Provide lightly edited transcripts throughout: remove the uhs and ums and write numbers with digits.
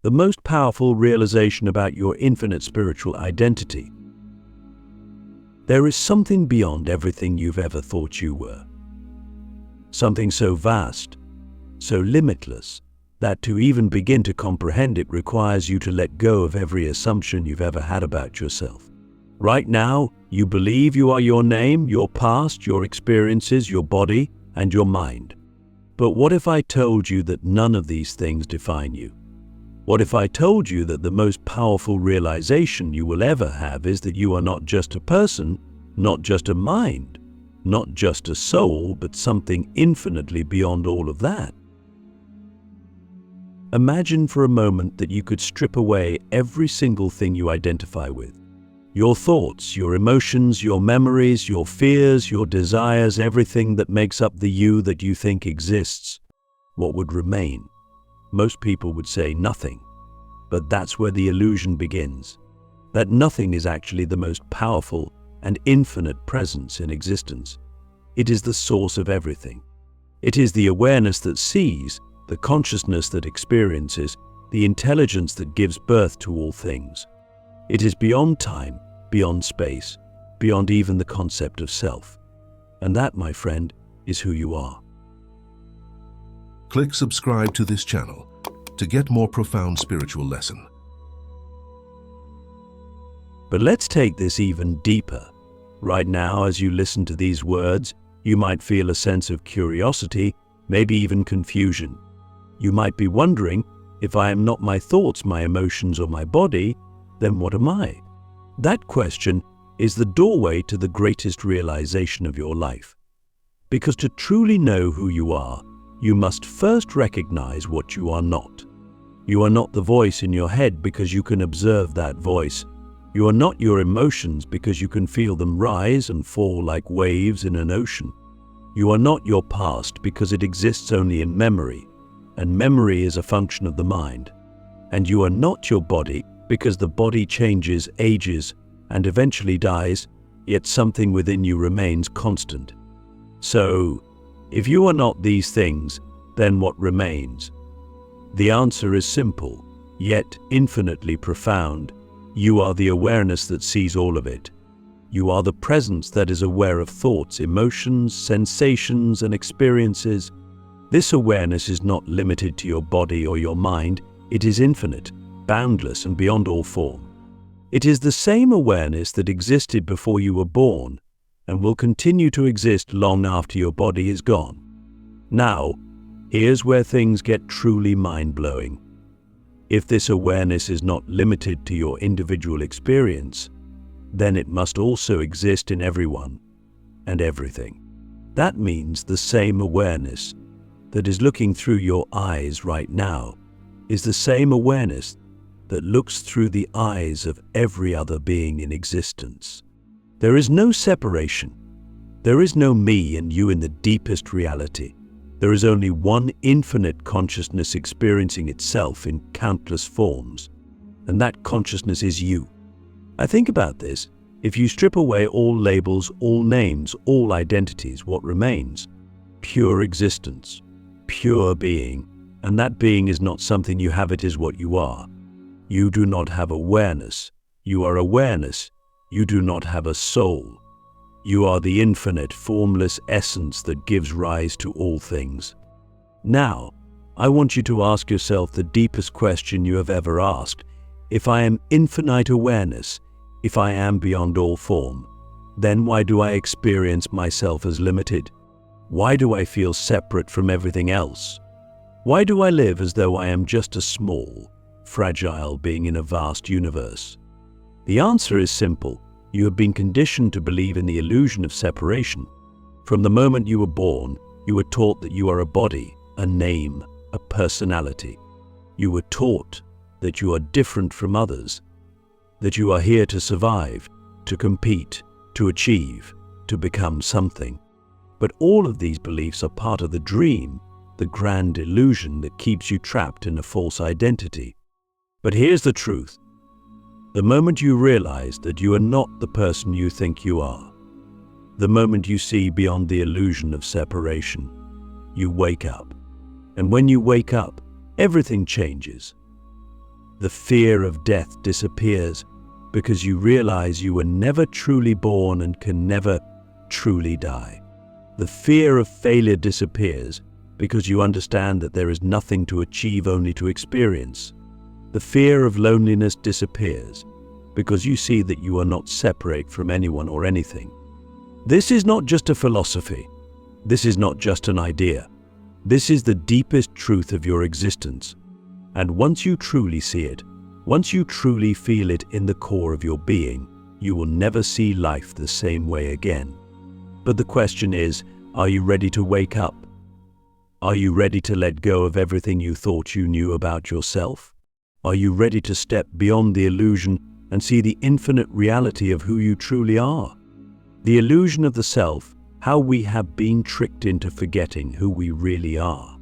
the most powerful realization about your infinite spiritual identity. There is something beyond everything you've ever thought you were. Something so vast, so limitless, that to even begin to comprehend it requires you to let go of every assumption you've ever had about yourself. Right now, you believe you are your name, your past, your experiences, your body, and your mind. But what if I told you that none of these things define you? What if I told you that the most powerful realization you will ever have is that you are not just a person, not just a mind, not just a soul, but something infinitely beyond all of that? Imagine for a moment that you could strip away every single thing you identify with. Your thoughts, your emotions, your memories, your fears, your desires, everything that makes up the you that you think exists. What would remain? Most people would say nothing. But that's where the illusion begins. That nothing is actually the most powerful and infinite presence in existence. It is the source of everything. It is the awareness that sees, the consciousness that experiences, the intelligence that gives birth to all things. It is beyond time, beyond space, beyond even the concept of self. And that, my friend, is who you are. Click subscribe to this channel to get more profound spiritual lesson. But let's take this even deeper. Right now, as you listen to these words, you might feel a sense of curiosity, maybe even confusion. You might be wondering, if I am not my thoughts, my emotions, or my body, then what am I? That question is the doorway to the greatest realization of your life. Because to truly know who you are, you must first recognize what you are not. You are not the voice in your head because you can observe that voice. You are not your emotions because you can feel them rise and fall like waves in an ocean. You are not your past because it exists only in memory, and memory is a function of the mind. And you are not your body because the body changes, ages, and eventually dies, yet something within you remains constant. So, if you are not these things, then what remains? The answer is simple, yet infinitely profound. You are the awareness that sees all of it. You are the presence that is aware of thoughts, emotions, sensations, and experiences. This awareness is not limited to your body or your mind. It is infinite, boundless, and beyond all form. It is the same awareness that existed before you were born and will continue to exist long after your body is gone. Now, here's where things get truly mind-blowing. If this awareness is not limited to your individual experience, then it must also exist in everyone and everything. That means the same awareness that is looking through your eyes right now is the same awareness that looks through the eyes of every other being in existence. There is no separation. There is no me and you in the deepest reality. There is only one infinite consciousness experiencing itself in countless forms, and that consciousness is you. I think about this. If you strip away all labels, all names, all identities, what remains? Pure existence, pure being, and that being is not something you have, it is what you are. You do not have awareness. You are awareness. You do not have a soul. You are the infinite, formless essence that gives rise to all things. Now, I want you to ask yourself the deepest question you have ever asked. If I am infinite awareness, if I am beyond all form, then why do I experience myself as limited? Why do I feel separate from everything else? Why do I live as though I am just a small, fragile being in a vast universe? The answer is simple. You have been conditioned to believe in the illusion of separation. From the moment you were born, you were taught that you are a body, a name, a personality. You were taught that you are different from others, that you are here to survive, to compete, to achieve, to become something. But all of these beliefs are part of the dream, the grand illusion that keeps you trapped in a false identity. But here's the truth. The moment you realize that you are not the person you think you are, the moment you see beyond the illusion of separation, you wake up. And when you wake up, everything changes. The fear of death disappears because you realize you were never truly born and can never truly die. The fear of failure disappears because you understand that there is nothing to achieve, only to experience. The fear of loneliness disappears because you see that you are not separate from anyone or anything. This is not just a philosophy. This is not just an idea. This is the deepest truth of your existence. And once you truly see it, once you truly feel it in the core of your being, you will never see life the same way again. But the question is, are you ready to wake up? Are you ready to let go of everything you thought you knew about yourself? Are you ready to step beyond the illusion and see the infinite reality of who you truly are? The illusion of the self, how we have been tricked into forgetting who we really are.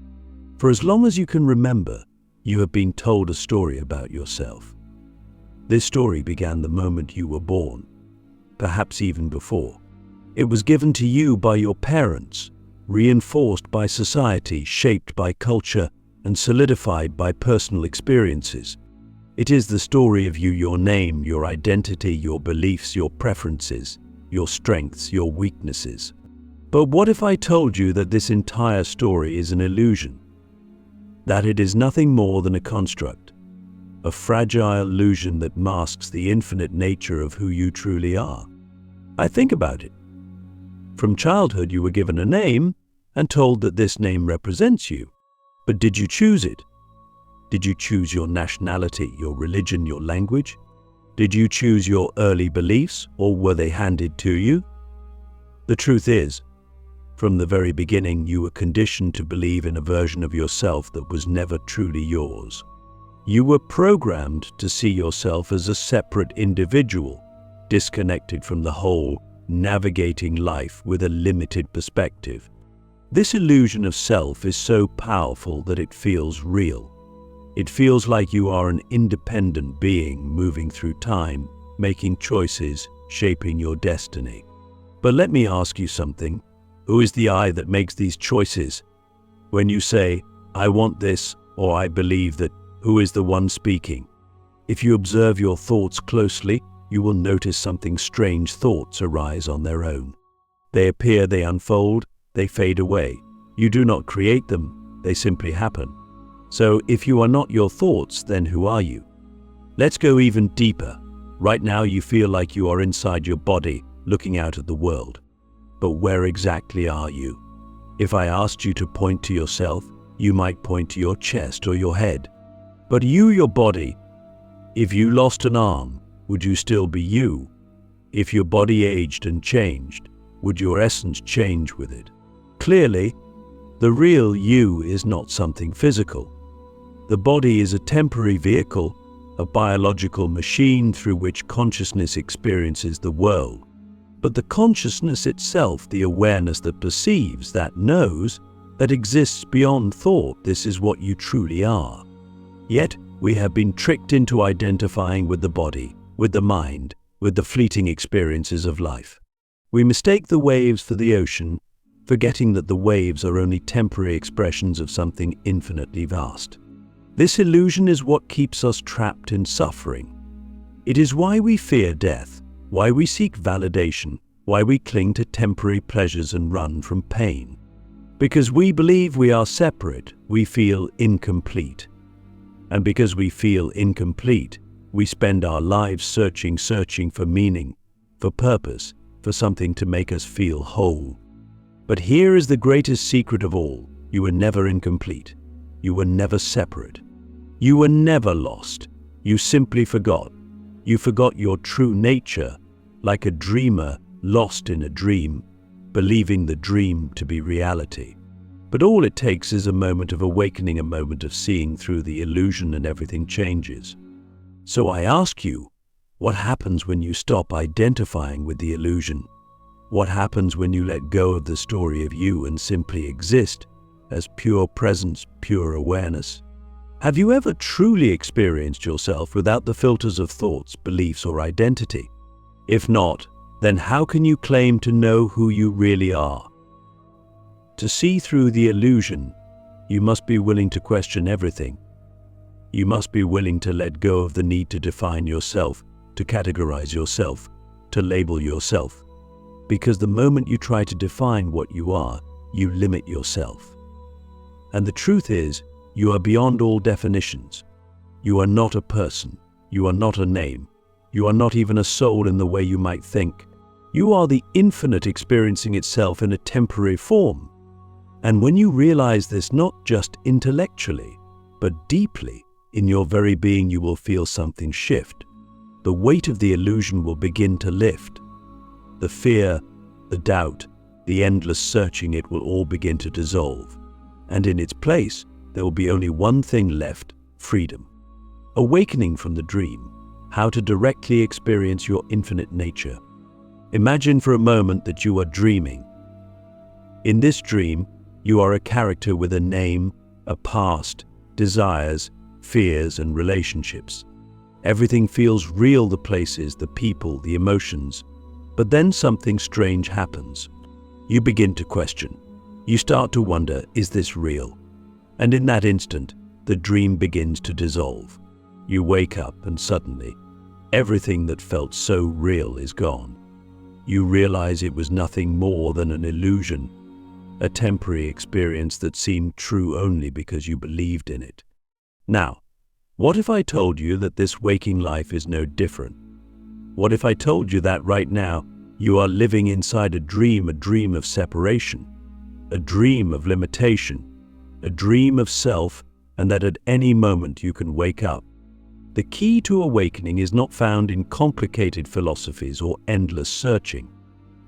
For as long as you can remember, you have been told a story about yourself. This story began the moment you were born, perhaps even before. It was given to you by your parents, reinforced by society, shaped by culture, and solidified by personal experiences. It is the story of you, your name, your identity, your beliefs, your preferences, your strengths, your weaknesses. But what if I told you that this entire story is an illusion? That it is nothing more than a construct, a fragile illusion that masks the infinite nature of who you truly are? I think about it. From childhood, you were given a name and told that this name represents you. But did you choose it? Did you choose your nationality, your religion, your language? Did you choose your early beliefs, or were they handed to you? The truth is, from the very beginning, you were conditioned to believe in a version of yourself that was never truly yours. You were programmed to see yourself as a separate individual, disconnected from the whole, navigating life with a limited perspective. This illusion of self is so powerful that it feels real. It feels like you are an independent being moving through time, making choices, shaping your destiny. But let me ask you something. Who is the I that makes these choices? When you say, I want this, or I believe that, who is the one speaking? If you observe your thoughts closely, you will notice something strange. Thoughts arise on their own. They appear, they unfold, they fade away. You do not create them, they simply happen. So if you are not your thoughts, then who are you? Let's go even deeper. Right now you feel like you are inside your body, looking out at the world. But where exactly are you? If I asked you to point to yourself, you might point to your chest or your head. But you, your body, if you lost an arm, would you still be you? If your body aged and changed, would your essence change with it? Clearly, the real you is not something physical. The body is a temporary vehicle, a biological machine through which consciousness experiences the world. But the consciousness itself, the awareness that perceives, that knows, that exists beyond thought, this is what you truly are. Yet, we have been tricked into identifying with the body, with the mind, with the fleeting experiences of life. We mistake the waves for the ocean, forgetting that the waves are only temporary expressions of something infinitely vast. This illusion is what keeps us trapped in suffering. It is why we fear death, why we seek validation, why we cling to temporary pleasures and run from pain. Because we believe we are separate, we feel incomplete. And because we feel incomplete, we spend our lives searching for meaning, for purpose, for something to make us feel whole. But here is the greatest secret of all. You were never incomplete. You were never separate. You were never lost. You simply forgot. You forgot your true nature, like a dreamer lost in a dream, believing the dream to be reality. But all it takes is a moment of awakening, a moment of seeing through the illusion, and everything changes. So I ask you, what happens when you stop identifying with the illusion? What happens when you let go of the story of you and simply exist as pure presence, pure awareness? Have you ever truly experienced yourself without the filters of thoughts, beliefs, or identity? If not, then how can you claim to know who you really are? To see through the illusion, you must be willing to question everything. You must be willing to let go of the need to define yourself, to categorize yourself, to label yourself. Because the moment you try to define what you are, you limit yourself. And the truth is, you are beyond all definitions. You are not a person. You are not a name. You are not even a soul in the way you might think. You are the infinite experiencing itself in a temporary form. And when you realize this not just intellectually, but deeply in your very being, you will feel something shift. The weight of the illusion will begin to lift. The fear, the doubt, the endless searching, it will all begin to dissolve. And in its place, there will be only one thing left: freedom. Awakening from the dream, how to directly experience your infinite nature. Imagine for a moment that you are dreaming. In this dream, you are a character with a name, a past, desires, fears, and relationships. Everything feels real, the places, the people, the emotions. But then something strange happens. You begin to question. You start to wonder, is this real? And in that instant, the dream begins to dissolve. You wake up and suddenly, everything that felt so real is gone. You realize it was nothing more than an illusion, a temporary experience that seemed true only because you believed in it. Now, what if I told you that this waking life is no different? What if I told you that right now you are living inside a dream of separation, a dream of limitation, a dream of self, and that at any moment you can wake up? The key to awakening is not found in complicated philosophies or endless searching.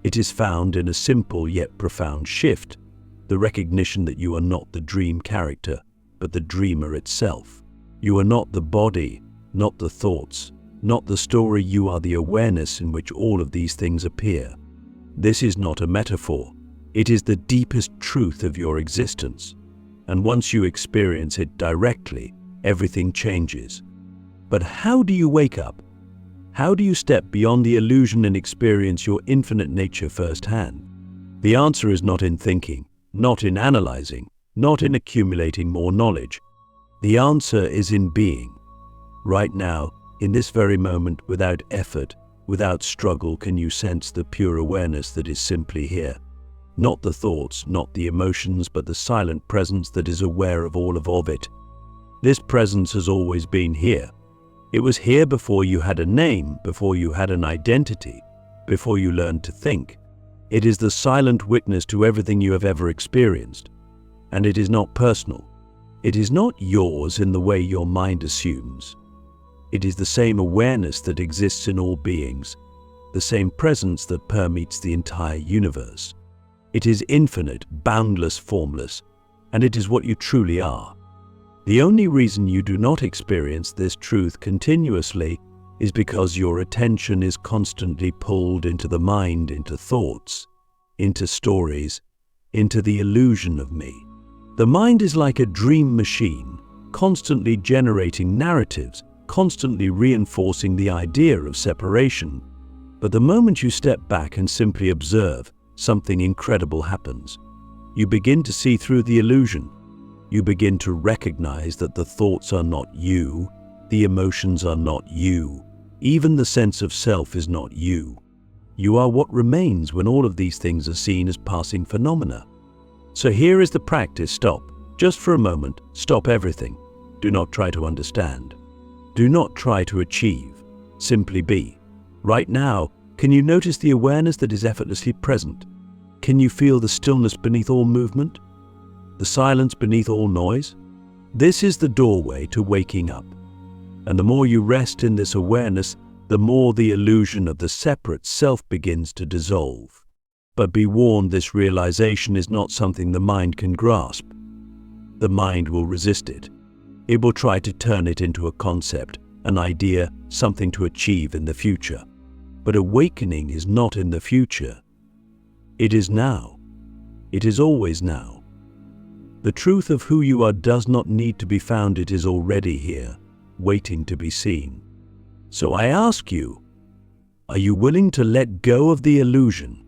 It is found in a simple yet profound shift, the recognition that you are not the dream character, but the dreamer itself. You are not the body, not the thoughts, not the story. You are the awareness in which all of these things appear. This is not a metaphor. It is the deepest truth of your existence. And once you experience it directly, everything changes. But how do you wake up? How do you step beyond the illusion and experience your infinite nature firsthand? The answer is not in thinking, not in analyzing, not in accumulating more knowledge. The answer is in being. Right now, in this very moment, without effort, without struggle, can you sense the pure awareness that is simply here? Not the thoughts, not the emotions, but the silent presence that is aware of all of it. This presence has always been here. It was here before you had a name, before you had an identity, before you learned to think. It is the silent witness to everything you have ever experienced. And it is not personal. It is not yours in the way your mind assumes. It is the same awareness that exists in all beings, the same presence that permeates the entire universe. It is infinite, boundless, formless, and it is what you truly are. The only reason you do not experience this truth continuously is because your attention is constantly pulled into the mind, into thoughts, into stories, into the illusion of me. The mind is like a dream machine, constantly generating narratives, constantly reinforcing the idea of separation. But the moment you step back and simply observe, something incredible happens. You begin to see through the illusion. You begin to recognize that the thoughts are not you, the emotions are not you, even the sense of self is not you. You are what remains when all of these things are seen as passing phenomena. So here is the practice. Stop. Just for a moment, stop everything. Do not try to understand. Do not try to achieve. Simply be. Right now, can you notice the awareness that is effortlessly present? Can you feel the stillness beneath all movement? The silence beneath all noise? This is the doorway to waking up. And the more you rest in this awareness, the more the illusion of the separate self begins to dissolve. But be warned, this realization is not something the mind can grasp. The mind will resist it. It will try to turn it into a concept, an idea, something to achieve in the future. But awakening is not in the future. It is now. It is always now. The truth of who you are does not need to be found. It is already here, waiting to be seen. So I ask you, are you willing to let go of the illusion?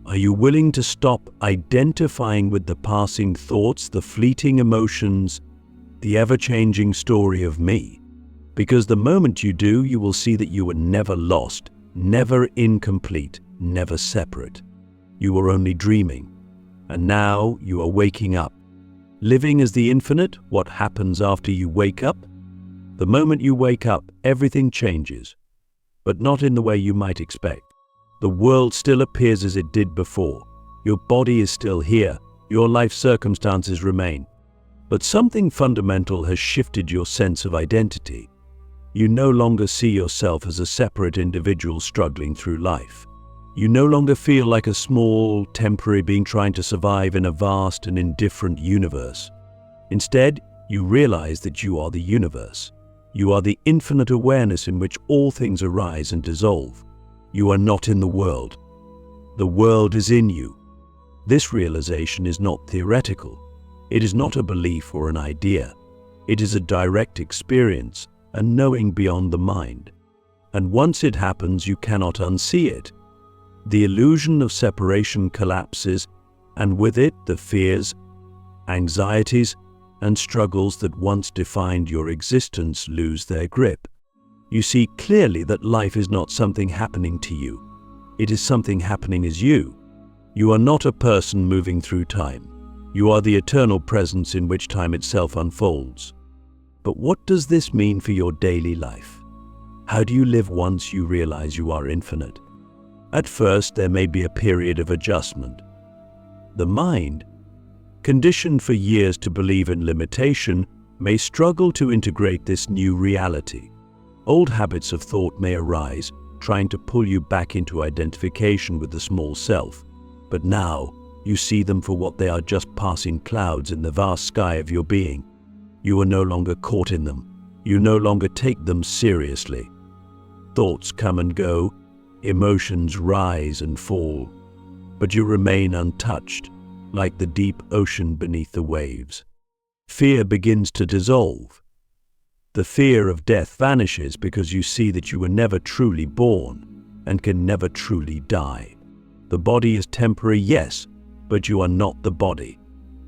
Are you willing to stop identifying with the passing thoughts, the fleeting emotions, the ever-changing story of me. Because the moment you do, you will see that you were never lost, never incomplete, never separate. You were only dreaming. And now you are waking up. Living as the infinite, what happens after you wake up? The moment you wake up, everything changes. But not in the way you might expect. The world still appears as it did before. Your body is still here. Your life circumstances remain. But something fundamental has shifted your sense of identity. You no longer see yourself as a separate individual struggling through life. You no longer feel like a small, temporary being trying to survive in a vast and indifferent universe. Instead, you realize that you are the universe. You are the infinite awareness in which all things arise and dissolve. You are not in the world. The world is in you. This realization is not theoretical. It is not a belief or an idea. It is a direct experience, a knowing beyond the mind. And once it happens, you cannot unsee it. The illusion of separation collapses, and with it the fears, anxieties, and struggles that once defined your existence lose their grip. You see clearly that life is not something happening to you. It is something happening as you. You are not a person moving through time. You are the eternal presence in which time itself unfolds. But what does this mean for your daily life? How do you live once you realize you are infinite? At first, there may be a period of adjustment. The mind, conditioned for years to believe in limitation, may struggle to integrate this new reality. Old habits of thought may arise, trying to pull you back into identification with the small self. But now, you see them for what they are, just passing clouds in the vast sky of your being. You are no longer caught in them. You no longer take them seriously. Thoughts come and go, emotions rise and fall, but you remain untouched, like the deep ocean beneath the waves. Fear begins to dissolve. The fear of death vanishes because you see that you were never truly born and can never truly die. The body is temporary, yes, but you are not the body.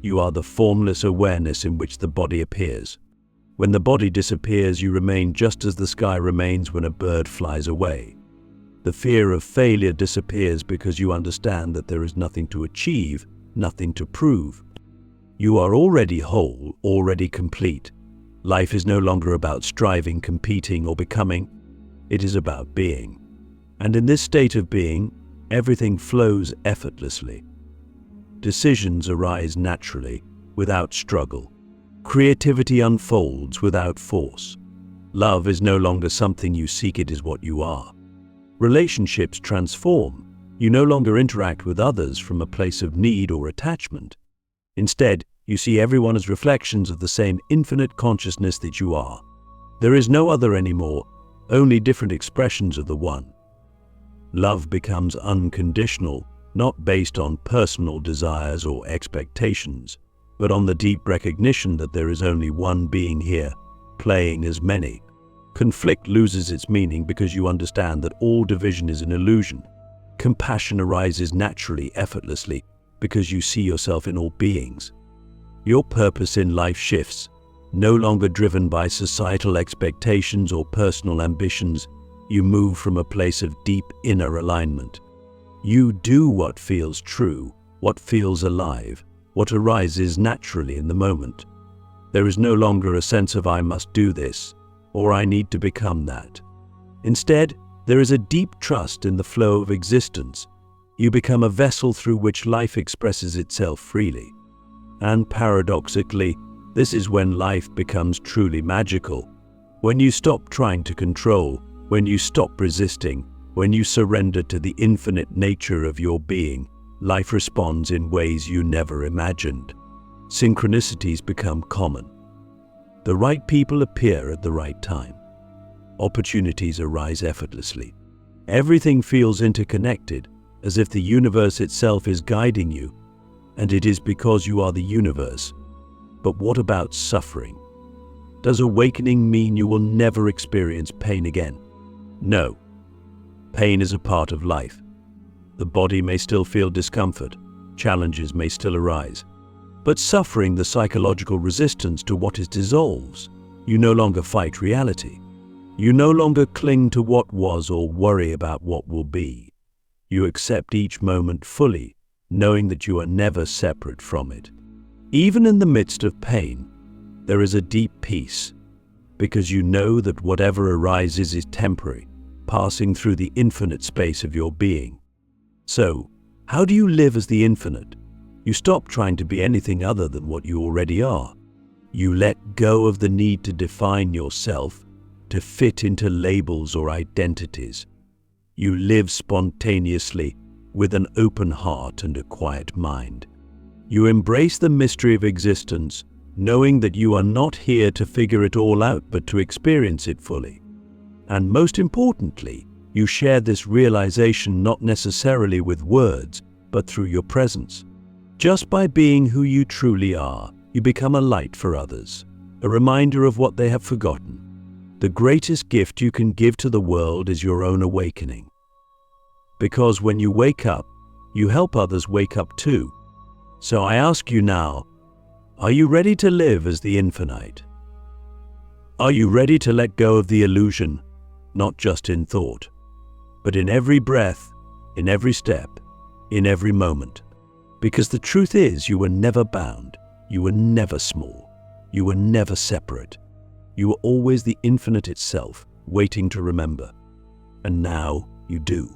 You are the formless awareness in which the body appears. When the body disappears, you remain just as the sky remains when a bird flies away. The fear of failure disappears because you understand that there is nothing to achieve, nothing to prove. You are already whole, already complete. Life is no longer about striving, competing, or becoming. It is about being. And in this state of being, everything flows effortlessly. Decisions arise naturally, without struggle. Creativity unfolds without force. Love is no longer something you seek, it is what you are. Relationships transform. You no longer interact with others from a place of need or attachment. Instead, you see everyone as reflections of the same infinite consciousness that you are. There is no other anymore, only different expressions of the one. Love becomes unconditional, not based on personal desires or expectations, but on the deep recognition that there is only one being here, playing as many. Conflict loses its meaning because you understand that all division is an illusion. Compassion arises naturally, effortlessly, because you see yourself in all beings. Your purpose in life shifts, no longer driven by societal expectations or personal ambitions. You move from a place of deep inner alignment. You do what feels true, what feels alive, what arises naturally in the moment. There is no longer a sense of I must do this, or I need to become that. Instead, there is a deep trust in the flow of existence. You become a vessel through which life expresses itself freely. And paradoxically, this is when life becomes truly magical. When you stop trying to control, when you stop resisting, when you surrender to the infinite nature of your being, life responds in ways you never imagined. Synchronicities become common. The right people appear at the right time. Opportunities arise effortlessly. Everything feels interconnected, as if the universe itself is guiding you, and it is because you are the universe. But what about suffering? Does awakening mean you will never experience pain again? No. Pain is a part of life. The body may still feel discomfort. Challenges may still arise. but suffering the psychological resistance to what is dissolves. You no longer fight reality. You no longer cling to what was or worry about what will be. You accept each moment fully, knowing that you are never separate from it. Even in the midst of pain, there is a deep peace, because you know that whatever arises is temporary, passing through the infinite space of your being. So, how do you live as the infinite? You stop trying to be anything other than what you already are. You let go of the need to define yourself, to fit into labels or identities. You live spontaneously with an open heart and a quiet mind. You embrace the mystery of existence, knowing that you are not here to figure it all out but to experience it fully. And most importantly, you share this realization not necessarily with words, but through your presence. Just by being who you truly are, you become a light for others, a reminder of what they have forgotten. The greatest gift you can give to the world is your own awakening. Because when you wake up, you help others wake up too. So I ask you now, are you ready to live as the infinite? Are you ready to let go of the illusion, not just in thought, but in every breath, in every step, in every moment? Because the truth is, you were never bound, you were never small, you were never separate. You were always the infinite itself, waiting to remember. And now you do.